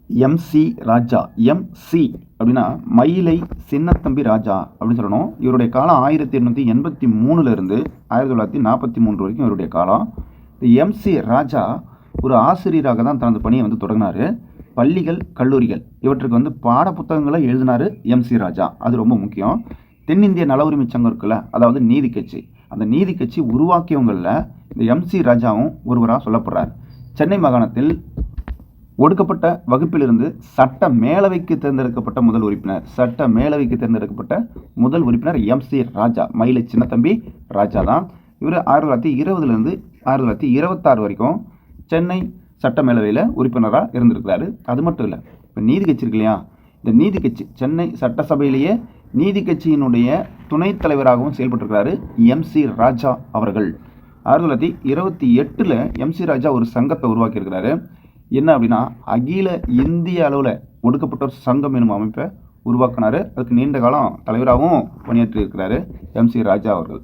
MC ராஜா. MC அப்படின்னா மயிலை சின்னத்தம்பி ராஜா அப்படின்னு சொல்லணும். இவருடைய காலம் 1883 இருந்து 1943 வரைக்கும் இவருடைய காலம். எம்சி ராஜா ஒரு ஆசிரியராக தான் தனது பணியை தொடங்கினார். பள்ளிகள், கல்லூரிகள் இவற்றுக்கு பாட புத்தகங்களை எழுதினார் எம்சி ராஜா. அது ரொம்ப முக்கியம். தென்னிந்திய நல உரிமை சங்கம் இருக்குல்ல, அதாவது நீதி கட்சி, அந்த நீதி கட்சி உருவாக்கியவங்களில் இந்த எம்சி ராஜாவும் ஒருவராக சொல்லப்படுறார். சென்னை மாகாணத்தில் ஒடுக்கப்பட்ட வகுப்பிலிருந்து சட்ட மேலவைக்கு தேர்ந்தெடுக்கப்பட்ட முதல் உறுப்பினர் எம்சி ராஜா. மயிலை சின்னத்தம்பி ராஜா தான். இவர் 1920 1926 வரைக்கும் சென்னை சட்ட மேலவையில் உறுப்பினராக இருந்திருக்கிறாரு. அது மட்டும் இல்லை, இப்போ நீதி கட்சி இருக்கு இல்லையா, இந்த நீதி கட்சி சென்னை சட்டசபையிலேயே நீதி கட்சியினுடைய துணைத் தலைவராகவும் செயல்பட்டிருக்கிறாரு எம்சி ராஜா அவர்கள். 1928 எம்சி ராஜா ஒரு சங்கத்தை உருவாக்கியிருக்கிறாரு. என்ன அப்படின்னா, அகில இந்திய அளவில் ஒடுக்கப்பட்டோர் சங்கம் எனும் அமைப்பை உருவாக்கினார். அதுக்கு நீண்ட காலம் தலைவராகவும் பணியாற்றி இருக்கிறாரு எம்சி ராஜா அவர்கள்.